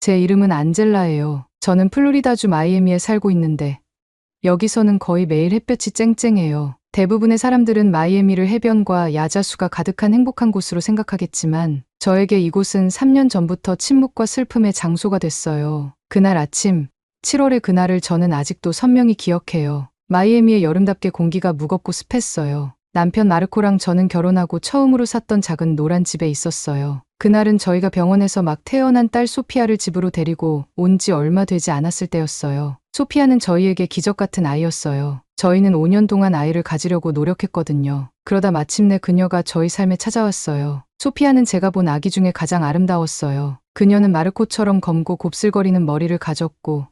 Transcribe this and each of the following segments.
제 이름은 안젤라예요. 저는 플로리다주 마이애미에 살고 있는데 여기서는 거의 매일 햇볕이 쨍쨍해요. 대부분의 사람들은 마이애미를 해변과 야자수가 가득한 행복한 곳으로 생각하겠지만 저에게 이곳은 3년 전부터 침묵과 슬픔의 장소가 됐어요. 그날 아침, 7월의 그날을 저는 아직도 선명히 기억해요. 마이애미의 여름답게 공기가 무겁고 습했어요. 남편 마르코랑 저는 결혼하고 처음으로 샀던 작은 노란 집에 있었어요. 그날은 저희가 병원에서 막 태어난 딸 소피아를 집으로 데리고 온 지 얼마 되지 않았을 때였어요. 소피아는 저희에게 기적 같은 아이였어요. 저희는 5년 동안 아이를 가지려고 노력했거든요. 그러다 마침내 그녀가 저희 삶에 찾아왔어요. 소피아는 제가 본 아기 중에 가장 아름다웠어요. 그녀는 마르코처럼 검고 곱슬거리는 머리를 가졌고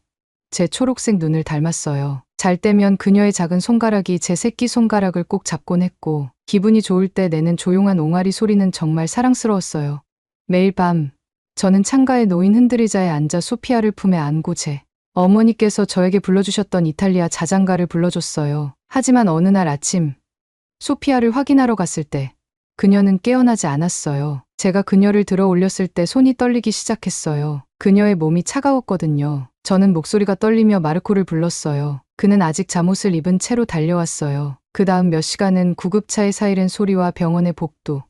제 초록색 눈을 닮았어요. 잘 때면 그녀의 작은 손가락이 제 새끼 손가락을 꼭 잡곤 했고 기분이 좋을 때 내는 조용한 옹알이 소리는 정말 사랑스러웠어요. 매일 밤 저는 창가에 놓인 흔들의자에 앉아 소피아를 품에 안고 제 어머니께서 저에게 불러주셨던 이탈리아 자장가를 불러줬어요. 하지만 어느 날 아침 소피아를 확인하러 갔을 때 그녀는 깨어나지 않았어요. 제가 그녀를 들어 올렸을 때 손이 떨리기 시작했어요. 그녀의 몸이 차가웠거든요. 저는 목소리가 떨리며 마르코를 불렀어요. 그는 아직 잠옷을 입은 채로 달려왔어요. 그 다음 몇 시간은 구급차의 사이렌 소리와 병원의 복도,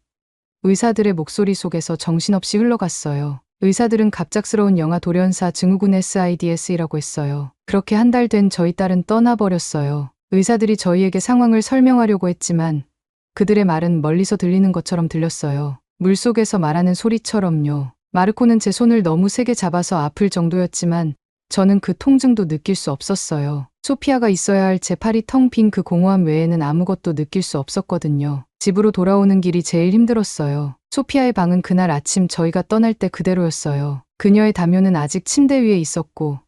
의사들의 목소리 속에서 정신없이 흘러갔어요. 의사들은 갑작스러운 영아 돌연사 증후군 SIDS이라고 했어요. 그렇게 한 달 된 저희 딸은 떠나버렸어요. 의사들이 저희에게 상황을 설명하려고 했지만 그들의 말은 멀리서 들리는 것처럼 들렸어요. 물속에서 말하는 소리처럼요. 마르코는 제 손을 너무 세게 잡아서 아플 정도였지만 저는 그 통증도 느낄 수 없었어요. 소피아가 있어야 할 제 팔이 텅 빈 그 공허함 외에는 아무것도 느낄 수 없었거든요. 집으로 돌아오는 길이 제일 힘들었어요. 소피아의 방은 그날 아침 저희가 떠날 때 그대로였어요. 그녀의 담요는 아직 침대 위에 있었고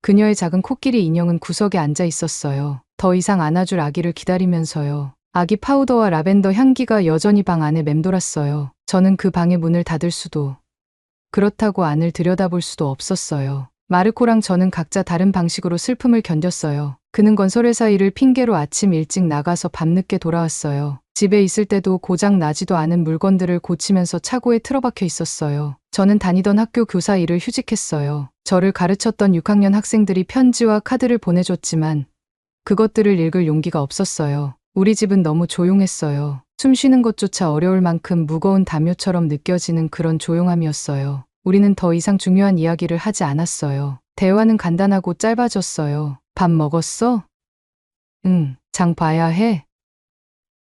그녀의 작은 코끼리 인형은 구석에 앉아 있었어요. 더 이상 안아줄 아기를 기다리면서요. 아기 파우더와 라벤더 향기가 여전히 방 안에 맴돌았어요. 저는 그 방의 문을 닫을 수도 그렇다고 안을 들여다볼 수도 없었어요. 마르코랑 저는 각자 다른 방식으로 슬픔을 견뎠어요. 그는 건설회사 일을 핑계로 아침 일찍 나가서 밤늦게 돌아왔어요. 집에 있을 때도 고장 나지도 않은 물건들을 고치면서 차고에 틀어박혀 있었어요. 저는 다니던 학교 교사 일을 휴직했어요. 저를 가르쳤던 6학년 학생들이 편지와 카드를 보내줬지만 그것들을 읽을 용기가 없었어요. 우리 집은 너무 조용했어요. 숨 쉬는 것조차 어려울 만큼 무거운 담요처럼 느껴지는 그런 조용함이었어요. 우리는 더 이상 중요한 이야기를 하지 않았어요. 대화는 간단하고 짧아졌어요. 밥 먹었어? 응. 장 봐야 해?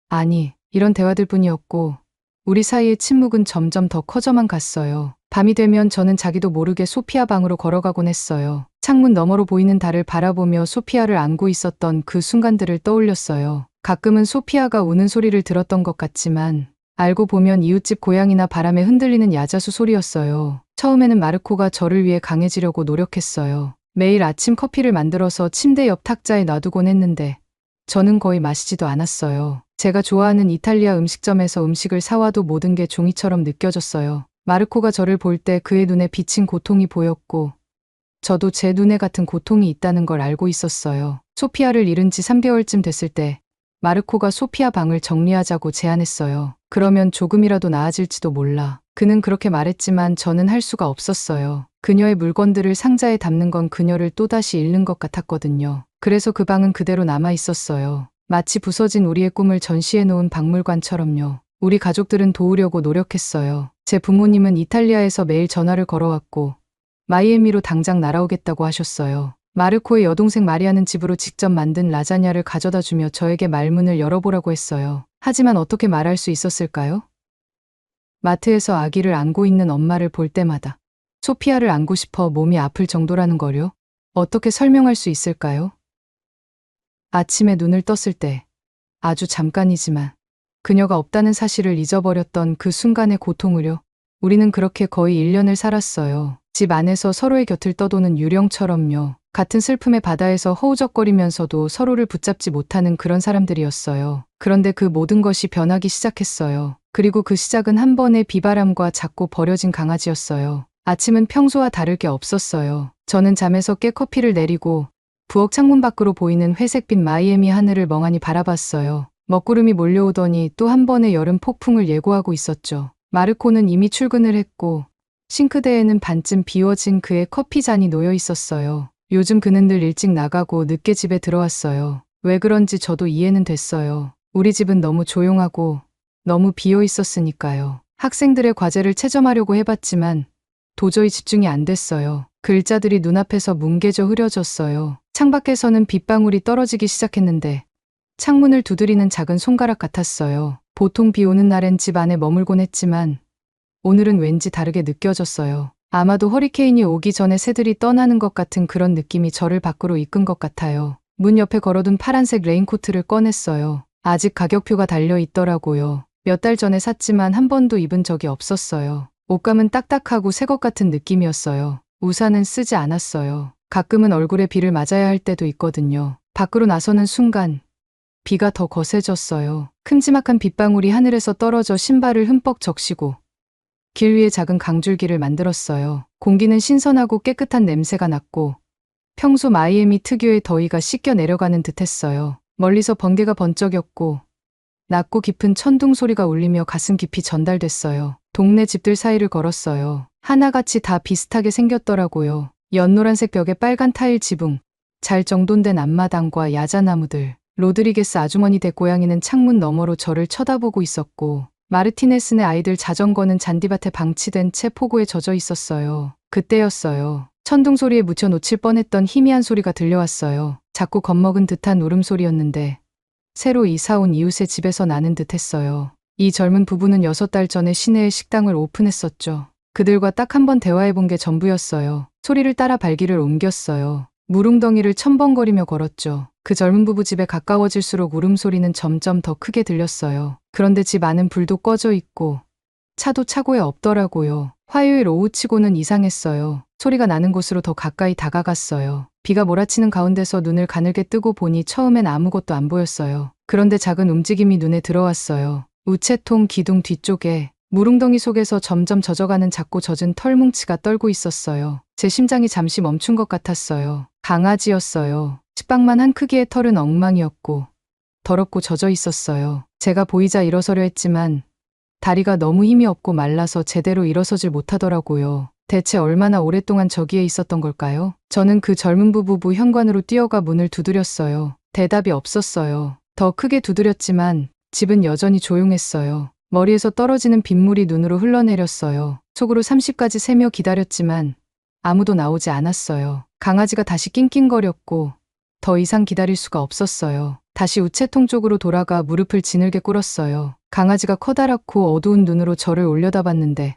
아니, 이런 대화들뿐이었고 우리 사이의 침묵은 점점 더 커져만 갔어요. 밤이 되면 저는 자기도 모르게 소피아 방으로 걸어가곤 했어요. 창문 너머로 보이는 달을 바라보며 소피아를 안고 있었던 그 순간들을 떠올렸어요. 가끔은 소피아가 우는 소리를 들었던 것 같지만 알고 보면 이웃집 고양이나 바람에 흔들리는 야자수 소리였어요. 처음에는 마르코가 저를 위해 강해지려고 노력했어요. 매일 아침 커피를 만들어서 침대 옆 탁자에 놔두곤 했는데 저는 거의 마시지도 않았어요. 제가 좋아하는 이탈리아 음식점에서 음식을 사와도 모든 게 종이처럼 느껴졌어요. 마르코가 저를 볼 때 그의 눈에 비친 고통이 보였고 저도 제 눈에 같은 고통이 있다는 걸 알고 있었어요. 소피아를 잃은 지 3개월쯤 됐을 때 마르코가 소피아 방을 정리하자고 제안했어요. 그러면 조금이라도 나아질지도 몰라. 그는 그렇게 말했지만 저는 할 수가 없었어요. 그녀의 물건들을 상자에 담는 건 그녀를 또다시 잃는 것 같았거든요. 그래서 그 방은 그대로 남아 있었어요. 마치 부서진 우리의 꿈을 전시해 놓은 박물관처럼요. 우리 가족들은 도우려고 노력했어요. 제 부모님은 이탈리아에서 매일 전화를 걸어왔고 마이애미로 당장 날아오겠다고 하셨어요. 마르코의 여동생 마리아는 집으로 직접 만든 라자냐를 가져다 주며 저에게 말문을 열어보라고 했어요. 하지만 어떻게 말할 수 있었을까요? 마트에서 아기를 안고 있는 엄마를 볼 때마다 소피아를 안고 싶어 몸이 아플 정도라는 거요? 어떻게 설명할 수 있을까요? 아침에 눈을 떴을 때 아주 잠깐이지만 그녀가 없다는 사실을 잊어버렸던 그 순간의 고통을요. 우리는 그렇게 거의 1년을 살았어요. 집 안에서 서로의 곁을 떠도는 유령처럼요. 같은 슬픔의 바다에서 허우적거리면서도 서로를 붙잡지 못하는 그런 사람들이었어요. 그런데 그 모든 것이 변하기 시작했어요. 그리고 그 시작은 한 번의 비바람과 작고 버려진 강아지였어요. 아침은 평소와 다를 게 없었어요. 저는 잠에서 깨 커피를 내리고 부엌 창문 밖으로 보이는 회색빛 마이애미 하늘을 멍하니 바라봤어요. 먹구름이 몰려오더니 또 한 번의 여름 폭풍을 예고하고 있었죠. 마르코는 이미 출근을 했고 싱크대에는 반쯤 비워진 그의 커피 잔이 놓여 있었어요. 요즘 그는 늘 일찍 나가고 늦게 집에 들어왔어요. 왜 그런지 저도 이해는 됐어요. 우리 집은 너무 조용하고 너무 비어 있었으니까요. 학생들의 과제를 채점하려고 해봤지만 도저히 집중이 안 됐어요. 글자들이 눈앞에서 뭉개져 흐려졌어요. 창밖에서는 빗방울이 떨어지기 시작했는데 창문을 두드리는 작은 손가락 같았어요. 보통 비 오는 날엔 집 안에 머물곤 했지만 오늘은 왠지 다르게 느껴졌어요. 아마도 허리케인이 오기 전에 새들이 떠나는 것 같은 그런 느낌이 저를 밖으로 이끈 것 같아요. 문 옆에 걸어둔 파란색 레인코트를 꺼냈어요. 아직 가격표가 달려 있더라고요. 몇 달 전에 샀지만 한 번도 입은 적이 없었어요. 옷감은 딱딱하고 새 것 같은 느낌이었어요. 우산은 쓰지 않았어요. 가끔은 얼굴에 비를 맞아야 할 때도 있거든요. 밖으로 나서는 순간 비가 더 거세졌어요. 큼지막한 빗방울이 하늘에서 떨어져 신발을 흠뻑 적시고 길 위에 작은 강줄기를 만들었어요. 공기는 신선하고 깨끗한 냄새가 났고 평소 마이애미 특유의 더위가 씻겨 내려가는 듯했어요. 멀리서 번개가 번쩍였고 낮고 깊은 천둥 소리가 울리며 가슴 깊이 전달됐어요. 동네 집들 사이를 걸었어요. 하나같이 다 비슷하게 생겼더라고요. 연노란색 벽에 빨간 타일 지붕, 잘 정돈된 앞마당과 야자나무들. 로드리게스 아주머니 댁고양이는 창문 너머로 저를 쳐다보고 있었고 마르티네스네 아이들 자전거는 잔디밭에 방치된 채 폭우에 젖어 있었어요. 그때였어요. 천둥 소리에 묻혀 놓칠 뻔했던 희미한 소리가 들려왔어요. 자꾸 겁먹은 듯한 울음소리였는데 새로 이사온 이웃의 집에서 나는 듯했어요. 이 젊은 부부는 6달 전에 시내에 식당을 오픈했었죠. 그들과 딱 한 번 대화해본 게 전부였어요. 소리를 따라 발길을 옮겼어요. 물웅덩이를 첨벙거리며 걸었죠. 그 젊은 부부 집에 가까워질수록 울음소리는 점점 더 크게 들렸어요. 그런데 집 안은 불도 꺼져 있고 차도 차고에 없더라고요. 화요일 오후치고는 이상했어요. 소리가 나는 곳으로 더 가까이 다가갔어요. 비가 몰아치는 가운데서 눈을 가늘게 뜨고 보니 처음엔 아무것도 안 보였어요. 그런데 작은 움직임이 눈에 들어왔어요. 우체통 기둥 뒤쪽에 물웅덩이 속에서 점점 젖어가는 작고 젖은 털뭉치가 떨고 있었어요. 제 심장이 잠시 멈춘 것 같았어요. 강아지였어요. 치빵만한 크기의 털은 엉망이었고 더럽고 젖어 있었어요. 제가 보이자 일어서려 했지만 다리가 너무 힘이 없고 말라서 제대로 일어서질 못하더라고요. 대체 얼마나 오랫동안 저기에 있었던 걸까요? 저는 그 젊은 부부 현관으로 뛰어가 문을 두드렸어요. 대답이 없었어요. 더 크게 두드렸지만 집은 여전히 조용했어요. 머리에서 떨어지는 빗물이 눈으로 흘러내렸어요. 속으로 30까지 세며 기다렸지만 아무도 나오지 않았어요. 강아지가 다시 낑낑거렸고 더 이상 기다릴 수가 없었어요. 다시 우체통 쪽으로 돌아가 무릎을 지늘게 꿇었어요. 강아지가 커다랗고 어두운 눈으로 저를 올려다봤는데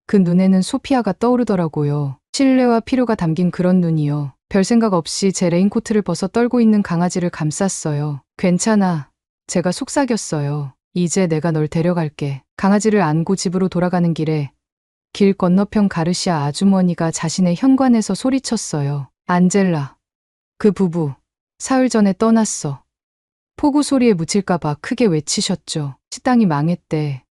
그 눈에는 소피아가 떠오르더라고요. 신뢰와 필요가 담긴 그런 눈이요. 별 생각 없이 제 레인코트를 벗어 떨고 있는 강아지를 감쌌어요. 괜찮아. 제가 속삭였어요. 이제 내가 널 데려갈게. 강아지를 안고 집으로 돌아가는 길에 길 건너편 가르시아 아주머니가 자신의 현관에서 소리쳤어요. 안젤라. 그 부부 사흘 전에 떠났어. 폭우 소리에 묻힐까봐 크게 외치셨죠. 식당이 망했대.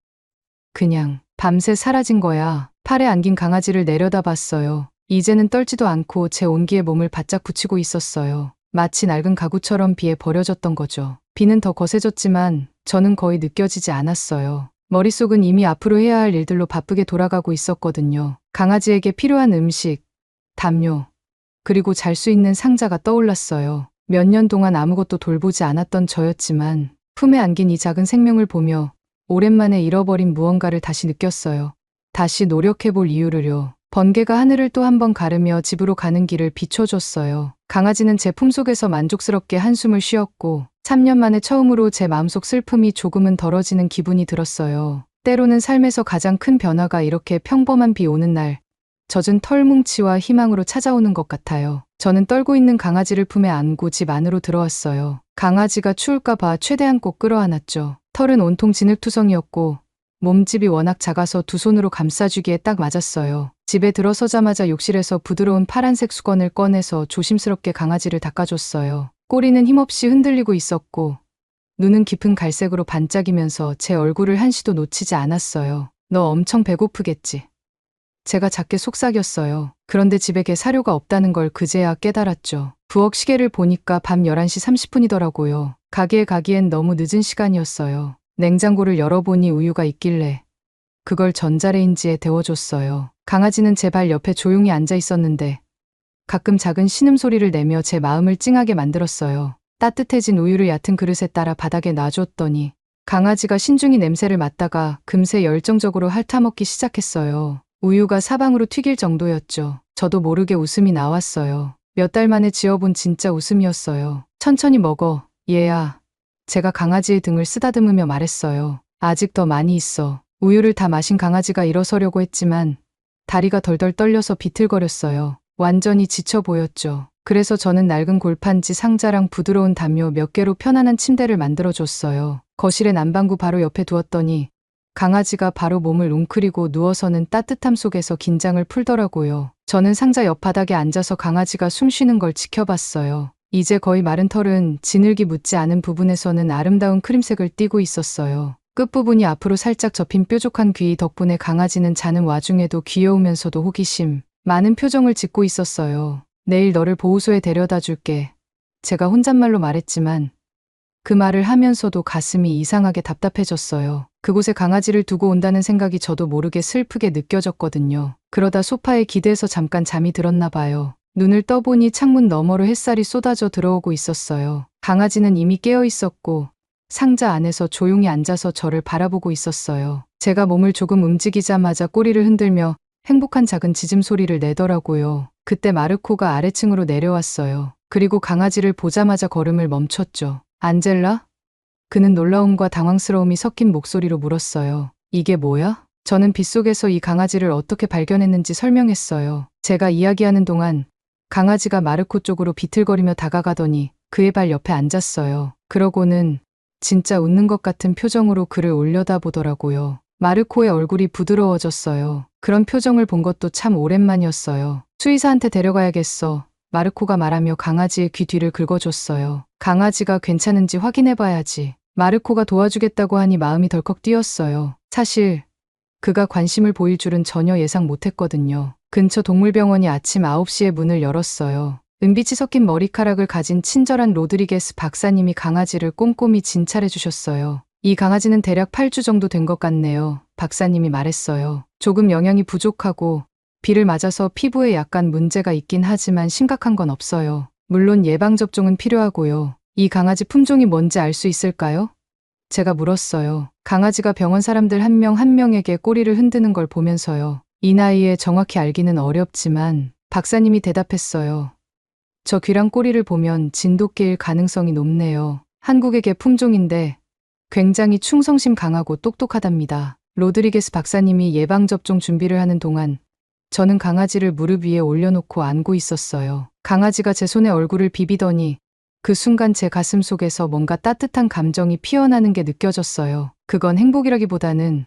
그냥 밤새 사라진 거야. 팔에 안긴 강아지를 내려다봤어요. 이제는 떨지도 않고 제 온기에 몸을 바짝 붙이고 있었어요. 마치 낡은 가구처럼 비에 버려졌던 거죠. 비는 더 거세졌지만 저는 거의 느껴지지 않았어요. 머릿속은 이미 앞으로 해야 할 일들로 바쁘게 돌아가고 있었거든요. 강아지에게 필요한 음식, 담요, 그리고 잘 수 있는 상자가 떠올랐어요. 몇 년 동안 아무것도 돌보지 않았던 저였지만 품에 안긴 이 작은 생명을 보며 오랜만에 잃어버린 무언가를 다시 느꼈어요. 다시 노력해볼 이유를요. 번개가 하늘을 또 한 번 가르며 집으로 가는 길을 비춰줬어요. 강아지는 제 품속에서 만족스럽게 한숨을 쉬었고 3년 만에 처음으로 제 마음속 슬픔이 조금은 덜어지는 기분이 들었어요. 때로는 삶에서 가장 큰 변화가 이렇게 평범한 비 오는 날 젖은 털뭉치와 희망으로 찾아오는 것 같아요. 저는 떨고 있는 강아지를 품에 안고 집 안으로 들어왔어요. 강아지가 추울까 봐 최대한 꼭 끌어안았죠. 털은 온통 진흙투성이었고 몸집이 워낙 작아서 두 손으로 감싸주기에 딱 맞았어요. 집에 들어서자마자 욕실에서 부드러운 파란색 수건을 꺼내서 조심스럽게 강아지를 닦아줬어요. 꼬리는 힘없이 흔들리고 있었고 눈은 깊은 갈색으로 반짝이면서 제 얼굴을 한시도 놓치지 않았어요. 너 엄청 배고프겠지? 제가 작게 속삭였어요. 그런데 집에 개 사료가 없다는 걸 그제야 깨달았죠. 부엌 시계를 보니까 밤 11시 30분이더라고요. 가게에 가기엔 너무 늦은 시간이었어요. 냉장고를 열어보니 우유가 있길래 그걸 전자레인지에 데워줬어요. 강아지는 제 발 옆에 조용히 앉아 있었는데 가끔 작은 신음소리를 내며 제 마음을 찡하게 만들었어요. 따뜻해진 우유를 얕은 그릇에 따라 바닥에 놔줬더니 강아지가 신중히 냄새를 맡다가 금세 열정적으로 핥아먹기 시작했어요. 우유가 사방으로 튀길 정도였죠. 저도 모르게 웃음이 나왔어요. 몇 달 만에 지어본 진짜 웃음이었어요. 천천히 먹어, 얘야. 제가 강아지의 등을 쓰다듬으며 말했어요. 아직 더 많이 있어. 우유를 다 마신 강아지가 일어서려고 했지만 다리가 덜덜 떨려서 비틀거렸어요. 완전히 지쳐 보였죠. 그래서 저는 낡은 골판지 상자랑 부드러운 담요 몇 개로 편안한 침대를 만들어줬어요. 거실의 난방구 바로 옆에 두었더니 강아지가 바로 몸을 웅크리고 누워서는 따뜻함 속에서 긴장을 풀더라고요. 저는 상자 옆바닥에 앉아서 강아지가 숨쉬는 걸 지켜봤어요. 이제 거의 마른 털은 지늘기 묻지 않은 부분에서는 아름다운 크림색을 띠고 있었어요. 끝부분이 앞으로 살짝 접힌 뾰족한 귀 덕분에 강아지는 자는 와중에도 귀여우면서도 호기심 많은 표정을 짓고 있었어요. 내일 너를 보호소에 데려다 줄게. 제가 혼잣말로 말했지만 그 말을 하면서도 가슴이 이상하게 답답해졌어요. 그곳에 강아지를 두고 온다는 생각이 저도 모르게 슬프게 느껴졌거든요. 그러다 소파에 기대서 잠깐 잠이 들었나 봐요. 눈을 떠보니 창문 너머로 햇살이 쏟아져 들어오고 있었어요. 강아지는 이미 깨어 있었고 상자 안에서 조용히 앉아서 저를 바라보고 있었어요. 제가 몸을 조금 움직이자마자 꼬리를 흔들며 행복한 작은 짖음 소리를 내더라고요. 그때 마르코가 아래층으로 내려왔어요. 그리고 강아지를 보자마자 걸음을 멈췄죠. 안젤라? 그는 놀라움과 당황스러움이 섞인 목소리로 물었어요. 이게 뭐야? 저는 빗속에서 이 강아지를 어떻게 발견했는지 설명했어요. 제가 이야기하는 동안 강아지가 마르코 쪽으로 비틀거리며 다가가더니 그의 발 옆에 앉았어요. 그러고는 진짜 웃는 것 같은 표정으로 그를 올려다보더라고요. 마르코의 얼굴이 부드러워졌어요. 그런 표정을 본 것도 참 오랜만이었어요. 수의사한테 데려가야겠어. 마르코가 말하며 강아지의 귀 뒤를 긁어줬어요. 강아지가 괜찮은지 확인해봐야지. 마르코가 도와주겠다고 하니 마음이 덜컥 뛰었어요. 사실 그가 관심을 보일 줄은 전혀 예상 못했거든요. 근처 동물병원이 아침 9시에 문을 열었어요. 은빛이 섞인 머리카락을 가진 친절한 로드리게스 박사님이 강아지를 꼼꼼히 진찰해 주셨어요. 이 강아지는 대략 8주 정도 된 것 같네요. 박사님이 말했어요. 조금 영양이 부족하고 비를 맞아서 피부에 약간 문제가 있긴 하지만 심각한 건 없어요. 물론 예방접종은 필요하고요. 이 강아지 품종이 뭔지 알 수 있을까요? 제가 물었어요. 강아지가 병원 사람들 한 명 한 명에게 꼬리를 흔드는 걸 보면서요. 이 나이에 정확히 알기는 어렵지만 박사님이 대답했어요. 저 귀랑 꼬리를 보면 진돗개일 가능성이 높네요. 한국의 개 품종인데 굉장히 충성심 강하고 똑똑하답니다. 로드리게스 박사님이 예방접종 준비를 하는 동안 저는 강아지를 무릎 위에 올려놓고 안고 있었어요. 강아지가 제 손에 얼굴을 비비더니 그 순간 제 가슴 속에서 뭔가 따뜻한 감정이 피어나는 게 느껴졌어요. 그건 행복이라기보다는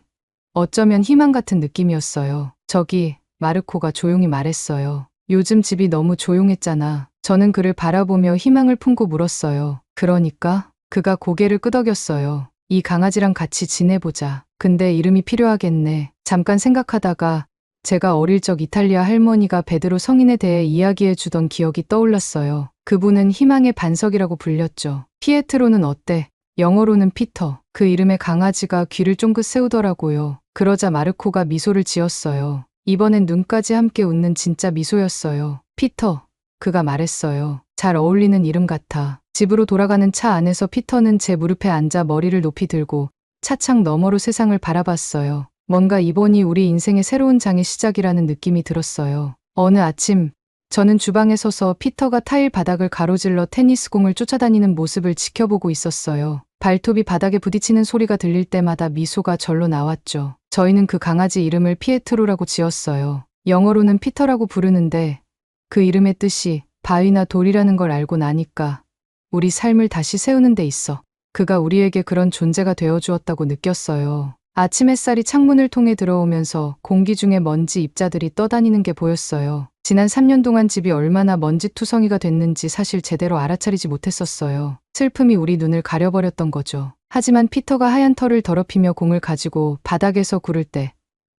어쩌면 희망 같은 느낌이었어요. 저기, 마르코가 조용히 말했어요. 요즘 집이 너무 조용했잖아. 저는 그를 바라보며 희망을 품고 물었어요. 그러니까? 그가 고개를 끄덕였어요. 이 강아지랑 같이 지내보자. 근데 이름이 필요하겠네. 잠깐 생각하다가 제가 어릴 적 이탈리아 할머니가 베드로 성인에 대해 이야기해 주던 기억이 떠올랐어요. 그분은 희망의 반석이라고 불렸죠. 피에트로는 어때? 영어로는 피터. 그 이름에 강아지가 귀를 쫑긋 세우더라고요. 그러자 마르코가 미소를 지었어요. 이번엔 눈까지 함께 웃는 진짜 미소였어요. 피터. 그가 말했어요. 잘 어울리는 이름 같아. 집으로 돌아가는 차 안에서 피터는 제 무릎에 앉아 머리를 높이 들고 차창 너머로 세상을 바라봤어요. 뭔가 이번이 우리 인생의 새로운 장의 시작이라는 느낌이 들었어요. 어느 아침 저는 주방에 서서 피터가 타일 바닥을 가로질러 테니스공을 쫓아다니는 모습을 지켜보고 있었어요. 발톱이 바닥에 부딪히는 소리가 들릴 때마다 미소가 절로 나왔죠. 저희는 그 강아지 이름을 피에트로라고 지었어요. 영어로는 피터라고 부르는데 그 이름의 뜻이 바위나 돌이라는 걸 알고 나니까 우리 삶을 다시 세우는 데 있어 그가 우리에게 그런 존재가 되어주었다고 느꼈어요. 아침 햇살이 창문을 통해 들어오면서 공기 중에 먼지 입자들이 떠다니는 게 보였어요. 지난 3년 동안 집이 얼마나 먼지투성이가 됐는지 사실 제대로 알아차리지 못했었어요. 슬픔이 우리 눈을 가려버렸던 거죠. 하지만 피터가 하얀 털을 더럽히며 공을 가지고 바닥에서 구를 때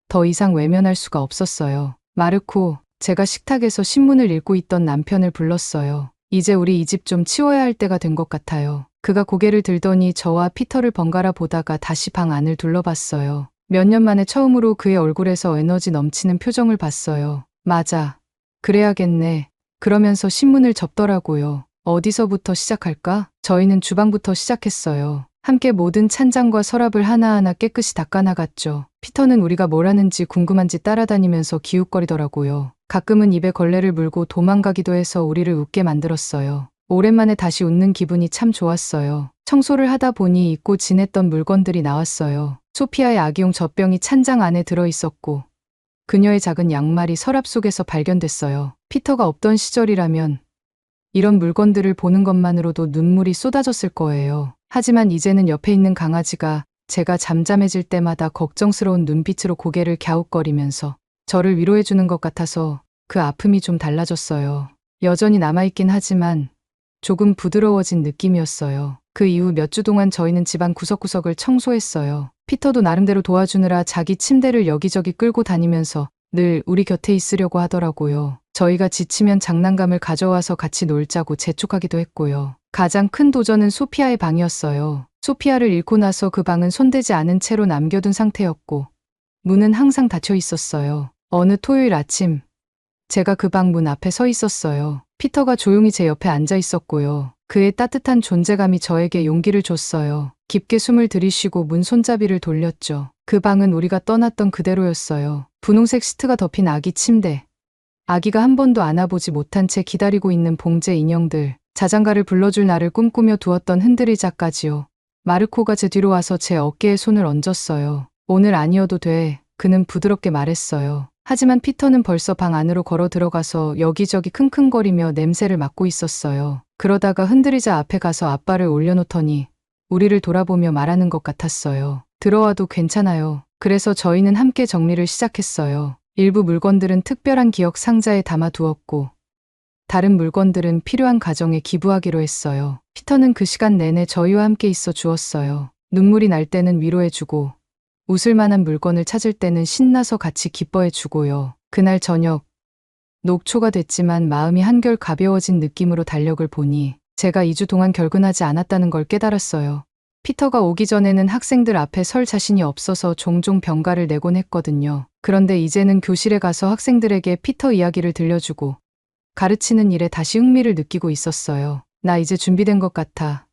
더 이상 외면할 수가 없었어요. 마르코, 제가 식탁에서 신문을 읽고 있던 남편을 불렀어요. 이제 우리 이 집 좀 치워야 할 때가 된 것 같아요. 그가 고개를 들더니 저와 피터를 번갈아 보다가 다시 방 안을 둘러봤어요. 몇 년 만에 처음으로 그의 얼굴에서 에너지 넘치는 표정을 봤어요. 맞아. 그래야겠네. 그러면서 신문을 접더라고요. 어디서부터 시작할까? 저희는 주방부터 시작했어요. 함께 모든 찬장과 서랍을 하나하나 깨끗이 닦아나갔죠. 피터는 우리가 뭘 하는지 궁금한지 따라다니면서 기웃거리더라고요. 가끔은 입에 걸레를 물고 도망가기도 해서 우리를 웃게 만들었어요. 오랜만에 다시 웃는 기분이 참 좋았어요. 청소를 하다 보니 잊고 지냈던 물건들이 나왔어요. 소피아의 아기용 젖병이 찬장 안에 들어있었고 그녀의 작은 양말이 서랍 속에서 발견됐어요. 피터가 없던 시절이라면 이런 물건들을 보는 것만으로도 눈물이 쏟아졌을 거예요. 하지만 이제는 옆에 있는 강아지가 제가 잠잠해질 때마다 걱정스러운 눈빛으로 고개를 갸웃거리면서 저를 위로해주는 것 같아서 그 아픔이 좀 달라졌어요. 여전히 남아있긴 하지만 조금 부드러워진 느낌이었어요. 그 이후 몇 주 동안 저희는 집안 구석구석을 청소했어요. 피터도 나름대로 도와주느라 자기 침대를 여기저기 끌고 다니면서 늘 우리 곁에 있으려고 하더라고요. 저희가 지치면 장난감을 가져와서 같이 놀자고 재촉하기도 했고요. 가장 큰 도전은 소피아의 방이었어요. 소피아를 잃고 나서 그 방은 손대지 않은 채로 남겨둔 상태였고 문은 항상 닫혀 있었어요. 어느 토요일 아침 제가 그 방 문 앞에 서 있었어요. 피터가 조용히 제 옆에 앉아 있었고요. 그의 따뜻한 존재감이 저에게 용기를 줬어요. 깊게 숨을 들이쉬고 문 손잡이를 돌렸죠. 그 방은 우리가 떠났던 그대로였어요. 분홍색 시트가 덮인 아기 침대. 아기가 한 번도 안아보지 못한 채 기다리고 있는 봉제 인형들. 자장가를 불러줄 나를 꿈꾸며 두었던 흔들의자까지요. 마르코가 제 뒤로 와서 제 어깨에 손을 얹었어요. 오늘 아니어도 돼. 그는 부드럽게 말했어요. 하지만 피터는 벌써 방 안으로 걸어 들어가서 여기저기 킁킁거리며 냄새를 맡고 있었어요. 그러다가 흔들의자 앞에 가서 앞발을 올려놓더니 우리를 돌아보며 말하는 것 같았어요. 들어와도 괜찮아요. 그래서 저희는 함께 정리를 시작했어요. 일부 물건들은 특별한 기억 상자에 담아두었고 다른 물건들은 필요한 가정에 기부하기로 했어요. 피터는 그 시간 내내 저희와 함께 있어 주었어요. 눈물이 날 때는 위로해주고 웃을 만한 물건을 찾을 때는 신나서 같이 기뻐해 주고요. 그날 저녁, 녹초가 됐지만 마음이 한결 가벼워진 느낌으로 달력을 보니 제가 2주 동안 결근하지 않았다는 걸 깨달았어요. 피터가 오기 전에는 학생들 앞에 설 자신이 없어서 종종 병가를 내곤 했거든요. 그런데 이제는 교실에 가서 학생들에게 피터 이야기를 들려주고 가르치는 일에 다시 흥미를 느끼고 있었어요. 나 이제 준비된 것 같아.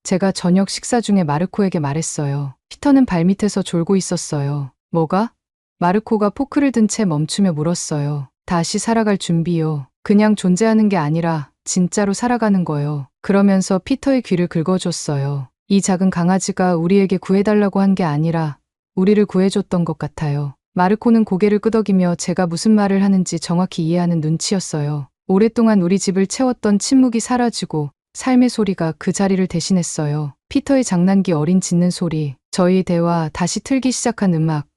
제가 저녁 식사 중에 마르코에게 말했어요. 피터는 발밑에서 졸고 있었어요. 뭐가? 마르코가 포크를 든 채 멈추며 물었어요. 다시 살아갈 준비요. 그냥 존재하는 게 아니라 진짜로 살아가는 거요. 그러면서 피터의 귀를 긁어줬어요. 이 작은 강아지가 우리에게 구해달라고 한 게 아니라 우리를 구해줬던 것 같아요. 마르코는 고개를 끄덕이며 제가 무슨 말을 하는지 정확히 이해하는 눈치였어요. 오랫동안 우리 집을 채웠던 침묵이 사라지고 삶의 소리가 그 자리를 대신했어요. 피터의 장난기 어린 짖는 소리, 저희의 대화, 다시 틀기 시작한 음악,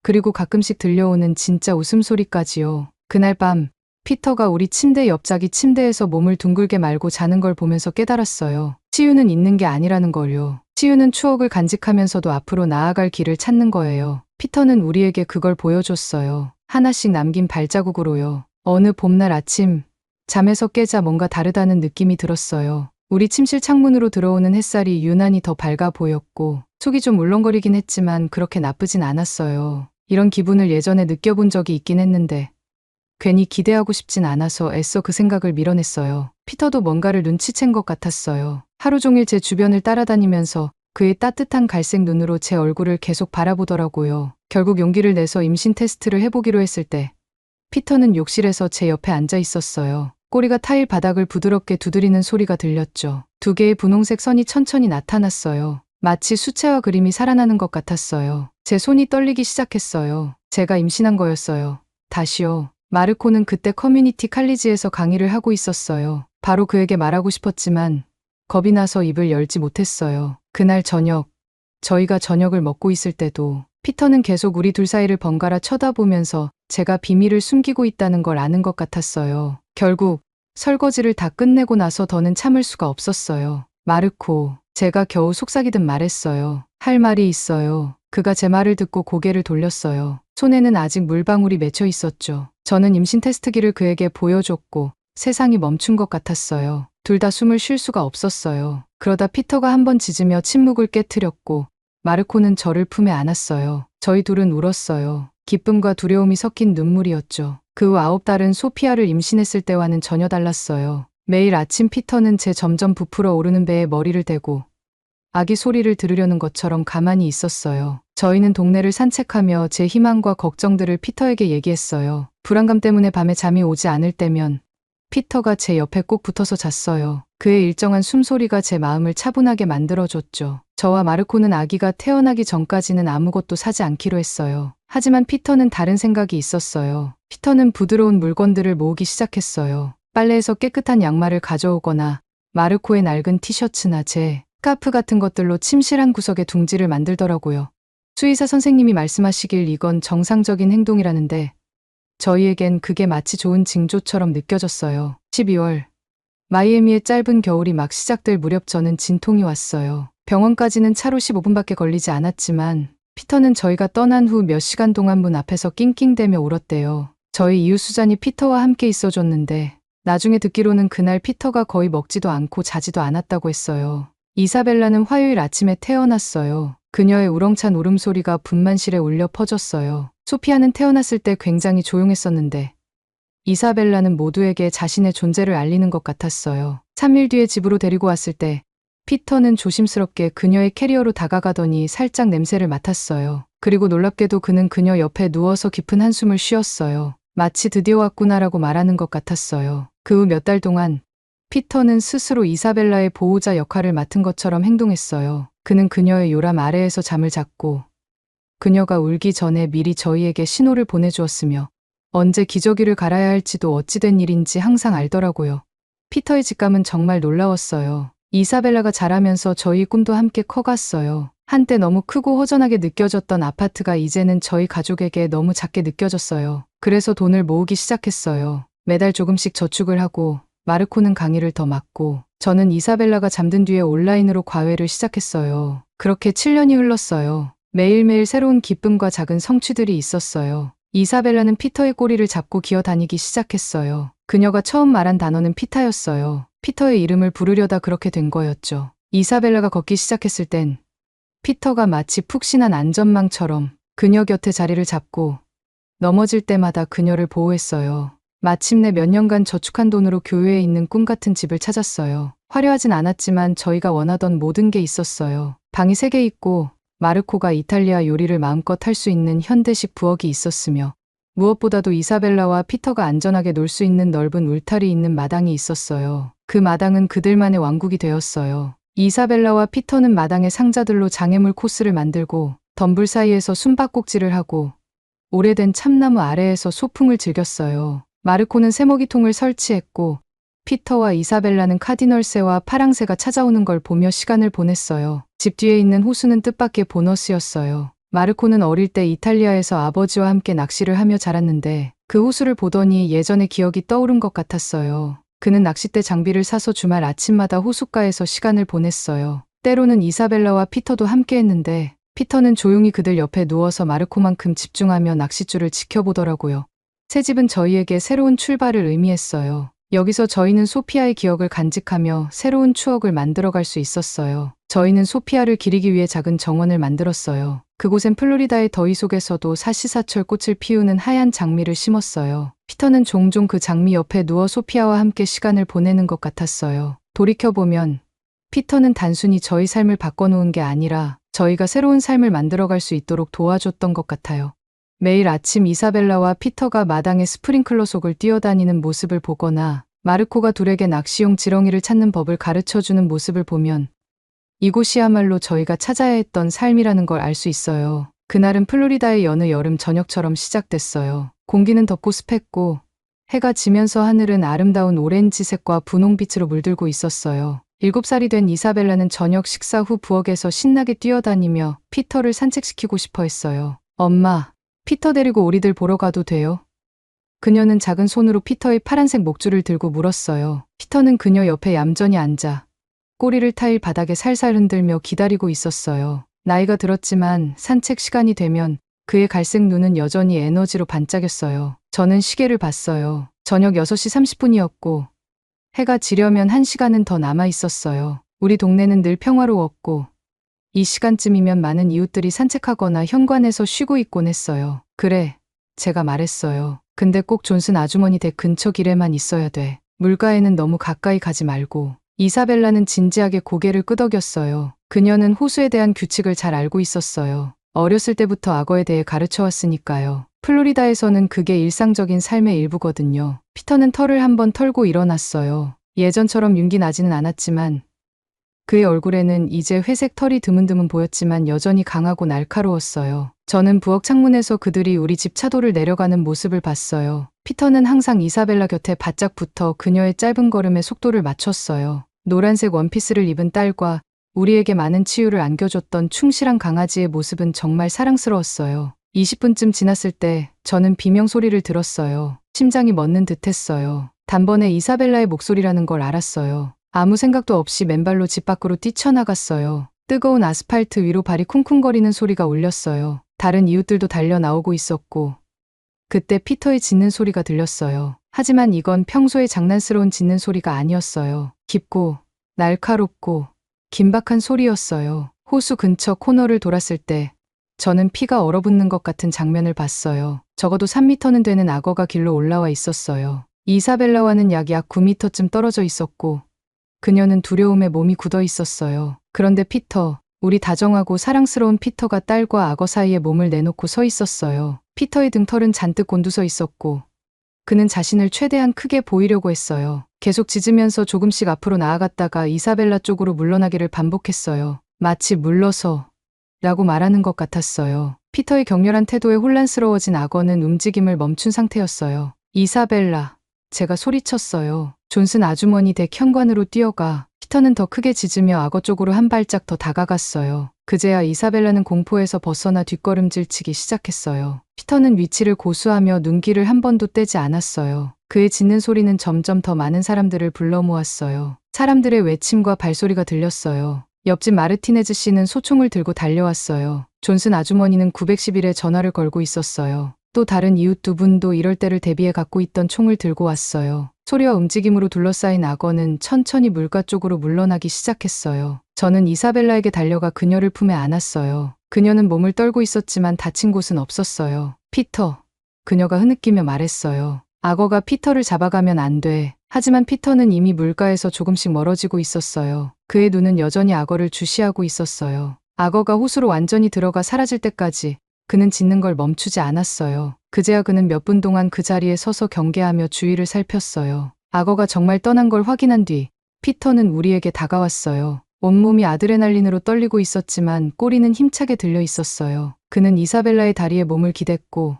그리고 가끔씩 들려오는 진짜 웃음소리까지요. 그날 밤 피터가 우리 침대 옆자기 침대에서 몸을 둥글게 말고 자는 걸 보면서 깨달았어요. 치유는 있는 게 아니라는 걸요. 치유는 추억을 간직하면서도 앞으로 나아갈 길을 찾는 거예요. 피터는 우리에게 그걸 보여줬어요. 하나씩 남긴 발자국으로요. 어느 봄날 아침 잠에서 깨자 뭔가 다르다는 느낌이 들었어요. 우리 침실 창문으로 들어오는 햇살이 유난히 더 밝아 보였고 속이 좀 울렁거리긴 했지만 그렇게 나쁘진 않았어요. 이런 기분을 예전에 느껴본 적이 있긴 했는데 괜히 기대하고 싶진 않아서 애써 그 생각을 밀어냈어요. 피터도 뭔가를 눈치챈 것 같았어요. 하루 종일 제 주변을 따라다니면서 그의 따뜻한 갈색 눈으로 제 얼굴을 계속 바라보더라고요. 결국 용기를 내서 임신 테스트를 해보기로 했을 때 피터는 욕실에서 제 옆에 앉아 있었어요. 꼬리가 타일 바닥을 부드럽게 두드리는 소리가 들렸죠. 두 개의 분홍색 선이 천천히 나타났어요. 마치 수채화 그림이 살아나는 것 같았어요. 제 손이 떨리기 시작했어요. 제가 임신한 거였어요. 다시요. 마르코는 그때 커뮤니티 칼리지에서 강의를 하고 있었어요. 바로 그에게 말하고 싶었지만 겁이 나서 입을 열지 못했어요. 그날 저녁, 저희가 저녁을 먹고 있을 때도 피터는 계속 우리 둘 사이를 번갈아 쳐다보면서 제가 비밀을 숨기고 있다는 걸 아는 것 같았어요. 결국 설거지를 다 끝내고 나서 더는 참을 수가 없었어요. 마르코, 제가 겨우 속삭이듯 말했어요. 할 말이 있어요. 그가 제 말을 듣고 고개를 돌렸어요. 손에는 아직 물방울이 맺혀 있었죠. 저는 임신 테스트기를 그에게 보여줬고 세상이 멈춘 것 같았어요. 둘 다 숨을 쉴 수가 없었어요. 그러다 피터가 한 번 짖으며 침묵을 깨트렸고 마르코는 저를 품에 안았어요. 저희 둘은 울었어요. 기쁨과 두려움이 섞인 눈물이었죠. 그 후 9달은 소피아를 임신했을 때와는 전혀 달랐어요. 매일 아침 피터는 제 점점 부풀어 오르는 배에 머리를 대고 아기 소리를 들으려는 것처럼 가만히 있었어요. 저희는 동네를 산책하며 제 희망과 걱정들을 피터에게 얘기했어요. 불안감 때문에 밤에 잠이 오지 않을 때면 피터가 제 옆에 꼭 붙어서 잤어요. 그의 일정한 숨소리가 제 마음을 차분하게 만들어줬죠. 저와 마르코는 아기가 태어나기 전까지는 아무것도 사지 않기로 했어요. 하지만 피터는 다른 생각이 있었어요. 피터는 부드러운 물건들을 모으기 시작했어요. 빨래에서 깨끗한 양말을 가져오거나 마르코의 낡은 티셔츠나 제 스카프 같은 것들로 침실한 구석에 둥지를 만들더라고요. 수의사 선생님이 말씀하시길 이건 정상적인 행동이라는데 저희에겐 그게 마치 좋은 징조처럼 느껴졌어요. 12월. 마이애미의 짧은 겨울이 막 시작될 무렵 저는 진통이 왔어요. 병원까지는 차로 15분밖에 걸리지 않았지만 피터는 저희가 떠난 후 몇 시간 동안 문 앞에서 낑낑대며 울었대요. 저희 이웃 수잔이 피터와 함께 있어줬는데 나중에 듣기로는 그날 피터가 거의 먹지도 않고 자지도 않았다고 했어요. 이사벨라는 화요일 아침에 태어났어요. 그녀의 우렁찬 울음소리가 분만실에 울려 퍼졌어요. 소피아는 태어났을 때 굉장히 조용했었는데 이사벨라는 모두에게 자신의 존재를 알리는 것 같았어요. 3일 뒤에 집으로 데리고 왔을 때 피터는 조심스럽게 그녀의 캐리어로 다가가더니 살짝 냄새를 맡았어요. 그리고 놀랍게도 그는 그녀 옆에 누워서 깊은 한숨을 쉬었어요. 마치 드디어 왔구나라고 말하는 것 같았어요. 그 후 몇 달 동안 피터는 스스로 이사벨라의 보호자 역할을 맡은 것처럼 행동했어요. 그는 그녀의 요람 아래에서 잠을 잤고 그녀가 울기 전에 미리 저희에게 신호를 보내주었으며 언제 기저귀를 갈아야 할지도 어찌된 일인지 항상 알더라고요. 피터의 직감은 정말 놀라웠어요. 이사벨라가 자라면서 저희 꿈도 함께 커갔어요. 한때 너무 크고 허전하게 느껴졌던 아파트가 이제는 저희 가족에게 너무 작게 느껴졌어요. 그래서 돈을 모으기 시작했어요. 매달 조금씩 저축을 하고 마르코는 강의를 더 맡고 저는 이사벨라가 잠든 뒤에 온라인으로 과외를 시작했어요. 그렇게 7년이 흘렀어요. 매일매일 새로운 기쁨과 작은 성취들이 있었어요. 이사벨라는 피터의 꼬리를 잡고 기어다니기 시작했어요. 그녀가 처음 말한 단어는 피타였어요. 피터의 이름을 부르려다 그렇게 된 거였죠. 이사벨라가 걷기 시작했을 땐 피터가 마치 푹신한 안전망처럼 그녀 곁에 자리를 잡고 넘어질 때마다 그녀를 보호했어요. 마침내 몇 년간 저축한 돈으로 교외에 있는 꿈 같은 집을 찾았어요. 화려하진 않았지만 저희가 원하던 모든 게 있었어요. 방이 3개 있고 마르코가 이탈리아 요리를 마음껏 할 수 있는 현대식 부엌이 있었으며 무엇보다도 이사벨라와 피터가 안전하게 놀 수 있는 넓은 울타리 있는 마당이 있었어요. 그 마당은 그들만의 왕국이 되었어요. 이사벨라와 피터는 마당의 상자들로 장애물 코스를 만들고 덤불 사이에서 숨바꼭질을 하고 오래된 참나무 아래에서 소풍을 즐겼어요. 마르코는 쇠먹이통을 설치했고 피터와 이사벨라는 카디널새와 파랑새가 찾아오는 걸 보며 시간을 보냈어요. 집 뒤에 있는 호수는 뜻밖의 보너스였어요. 마르코는 어릴 때 이탈리아에서 아버지와 함께 낚시를 하며 자랐는데 그 호수를 보더니 예전의 기억이 떠오른 것 같았어요. 그는 낚싯대 장비를 사서 주말 아침마다 호숫가에서 시간을 보냈어요. 때로는 이사벨라와 피터도 함께 했는데 피터는 조용히 그들 옆에 누워서 마르코만큼 집중하며 낚싯줄을 지켜보더라고요. 새 집은 저희에게 새로운 출발을 의미했어요. 여기서 저희는 소피아의 기억을 간직하며 새로운 추억을 만들어갈 수 있었어요. 저희는 소피아를 기리기 위해 작은 정원을 만들었어요. 그곳엔 플로리다의 더위 속에서도 사시사철 꽃을 피우는 하얀 장미를 심었어요. 피터는 종종 그 장미 옆에 누워 소피아와 함께 시간을 보내는 것 같았어요. 돌이켜보면 피터는 단순히 저희 삶을 바꿔놓은 게 아니라 저희가 새로운 삶을 만들어갈 수 있도록 도와줬던 것 같아요. 매일 아침 이사벨라와 피터가 마당에 스프링클러 속을 뛰어다니는 모습을 보거나 마르코가 둘에게 낚시용 지렁이를 찾는 법을 가르쳐주는 모습을 보면 이곳이야말로 저희가 찾아야 했던 삶이라는 걸 알 수 있어요. 그날은 플로리다의 여느 여름 저녁처럼 시작됐어요. 공기는 덥고 습했고 해가 지면서 하늘은 아름다운 오렌지색과 분홍빛으로 물들고 있었어요. 7살이 된 이사벨라는 저녁 식사 후 부엌에서 신나게 뛰어다니며 피터를 산책시키고 싶어 했어요. 엄마, 피터 데리고 오리들 보러 가도 돼요? 그녀는 작은 손으로 피터의 파란색 목줄을 들고 물었어요. 피터는 그녀 옆에 얌전히 앉아 꼬리를 타일 바닥에 살살 흔들며 기다리고 있었어요. 나이가 들었지만 산책 시간이 되면 그의 갈색 눈은 여전히 에너지로 반짝였어요. 저는 시계를 봤어요. 저녁 6시 30분이었고 해가 지려면 1시간은 더 남아 있었어요. 우리 동네는 늘 평화로웠고 이 시간쯤이면 많은 이웃들이 산책하거나 현관에서 쉬고 있곤 했어요. 그래, 제가 말했어요. 근데 꼭 존슨 아주머니 댁 근처 길에만 있어야 돼. 물가에는 너무 가까이 가지 말고. 이사벨라는 진지하게 고개를 끄덕였어요. 그녀는 호수에 대한 규칙을 잘 알고 있었어요. 어렸을 때부터 악어에 대해 가르쳐 왔으니까요. 플로리다에서는 그게 일상적인 삶의 일부거든요. 피터는 털을 한번 털고 일어났어요. 예전처럼 윤기 나지는 않았지만 그의 얼굴에는 이제 회색 털이 드문드문 보였지만 여전히 강하고 날카로웠어요. 저는 부엌 창문에서 그들이 우리 집 차도를 내려가는 모습을 봤어요. 피터는 항상 이사벨라 곁에 바짝 붙어 그녀의 짧은 걸음에 속도를 맞췄어요. 노란색 원피스를 입은 딸과 우리에게 많은 치유를 안겨줬던 충실한 강아지의 모습은 정말 사랑스러웠어요. 20분쯤 지났을 때 저는 비명 소리를 들었어요. 심장이 멎는 듯했어요. 단번에 이사벨라의 목소리라는 걸 알았어요. 아무 생각도 없이 맨발로 집 밖으로 뛰쳐나갔어요. 뜨거운 아스팔트 위로 발이 쿵쿵거리는 소리가 울렸어요. 다른 이웃들도 달려 나오고 있었고 그때 피터의 짖는 소리가 들렸어요. 하지만 이건 평소의 장난스러운 짖는 소리가 아니었어요. 깊고 날카롭고 긴박한 소리였어요. 호수 근처 코너를 돌았을 때 저는 피가 얼어붙는 것 같은 장면을 봤어요. 적어도 3미터는 되는 악어가 길로 올라와 있었어요. 이사벨라와는 약 9미터쯤 떨어져 있었고 그녀는 두려움에 몸이 굳어 있었어요. 그런데 피터, 우리 다정하고 사랑스러운 피터가 딸과 악어 사이에 몸을 내놓고 서 있었어요. 피터의 등털은 잔뜩 곤두서 있었고 그는 자신을 최대한 크게 보이려고 했어요. 계속 짖으면서 조금씩 앞으로 나아갔다가 이사벨라 쪽으로 물러나기를 반복했어요. 마치 물러서 라고 말하는 것 같았어요. 피터의 격렬한 태도에 혼란스러워진 악어는 움직임을 멈춘 상태였어요. 이사벨라, 제가 소리쳤어요. 존슨 아주머니 댁 현관으로 뛰어가 피터는 더 크게 짖으며 악어 쪽으로 한 발짝 더 다가갔어요. 그제야 이사벨라는 공포에서 벗어나 뒷걸음질치기 시작했어요. 피터는 위치를 고수하며 눈길을 한 번도 떼지 않았어요. 그의 짖는 소리는 점점 더 많은 사람들을 불러 모았어요. 사람들의 외침과 발소리가 들렸어요. 옆집 마르티네즈 씨는 소총을 들고 달려왔어요. 존슨 아주머니는 911에 전화를 걸고 있었어요. 또 다른 이웃 두 분도 이럴 때를 대비해 갖고 있던 총을 들고 왔어요. 소리와 움직임으로 둘러싸인 악어는 천천히 물가 쪽으로 물러나기 시작했어요. 저는 이사벨라에게 달려가 그녀를 품에 안았어요. 그녀는 몸을 떨고 있었지만 다친 곳은 없었어요. 피터, 그녀가 흐느끼며 말했어요. 악어가 피터를 잡아가면 안 돼. 하지만 피터는 이미 물가에서 조금씩 멀어지고 있었어요. 그의 눈은 여전히 악어를 주시하고 있었어요. 악어가 호수로 완전히 들어가 사라질 때까지 그는 짖는 걸 멈추지 않았어요. 그제야 그는 몇 분 동안 그 자리에 서서 경계하며 주위를 살폈어요. 악어가 정말 떠난 걸 확인한 뒤 피터는 우리에게 다가왔어요. 온몸이 아드레날린으로 떨리고 있었지만 꼬리는 힘차게 들려 있었어요. 그는 이사벨라의 다리에 몸을 기댔고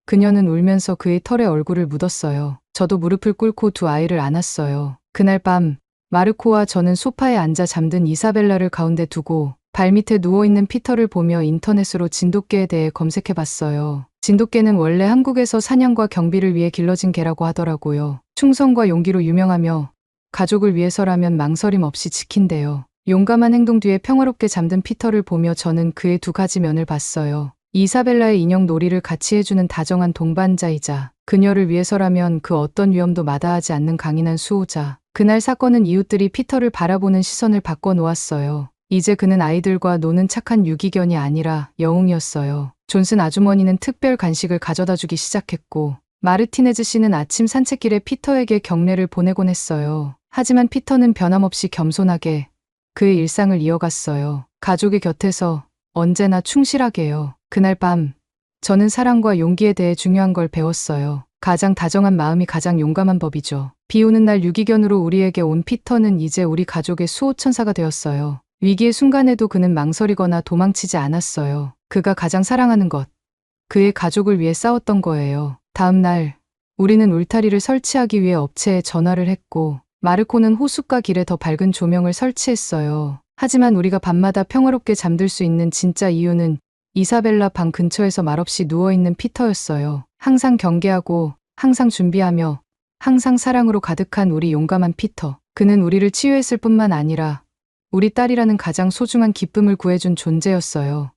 그녀는 울면서 그의 털에 얼굴을 묻었어요. 저도 무릎을 꿇고 두 아이를 안았어요. 그날 밤 마르코와 저는 소파에 앉아 잠든 이사벨라를 가운데 두고 발밑에 누워있는 피터를 보며 인터넷으로 진돗개에 대해 검색해봤어요. 진돗개는 원래 한국에서 사냥과 경비를 위해 길러진 개라고 하더라고요. 충성과 용기로 유명하며 가족을 위해서라면 망설임 없이 지킨대요. 용감한 행동 뒤에 평화롭게 잠든 피터를 보며 저는 그의 두 가지 면을 봤어요. 이사벨라의 인형 놀이를 같이 해주는 다정한 동반자이자 그녀를 위해서라면 그 어떤 위험도 마다하지 않는 강인한 수호자. 그날 사건은 이웃들이 피터를 바라보는 시선을 바꿔놓았어요. 이제 그는 아이들과 노는 착한 유기견이 아니라 영웅이었어요. 존슨 아주머니는 특별 간식을 가져다 주기 시작했고 마르티네즈 씨는 아침 산책길에 피터에게 격려를 보내곤 했어요. 하지만 피터는 변함없이 겸손하게 그의 일상을 이어갔어요. 가족의 곁에서 언제나 충실하게요. 그날 밤 저는 사랑과 용기에 대해 중요한 걸 배웠어요. 가장 다정한 마음이 가장 용감한 법이죠. 비 오는 날 유기견으로 우리에게 온 피터는 이제 우리 가족의 수호천사가 되었어요. 위기의 순간에도 그는 망설이거나 도망치지 않았어요. 그가 가장 사랑하는 것, 그의 가족을 위해 싸웠던 거예요. 다음 날 우리는 울타리를 설치하기 위해 업체에 전화를 했고 마르코는 호숫가 길에 더 밝은 조명을 설치했어요. 하지만 우리가 밤마다 평화롭게 잠들 수 있는 진짜 이유는 이사벨라 방 근처에서 말없이 누워있는 피터였어요. 항상 경계하고 항상 준비하며 항상 사랑으로 가득한 우리 용감한 피터. 그는 우리를 치유했을 뿐만 아니라 우리 딸이라는 가장 소중한 기쁨을 구해준 존재였어요.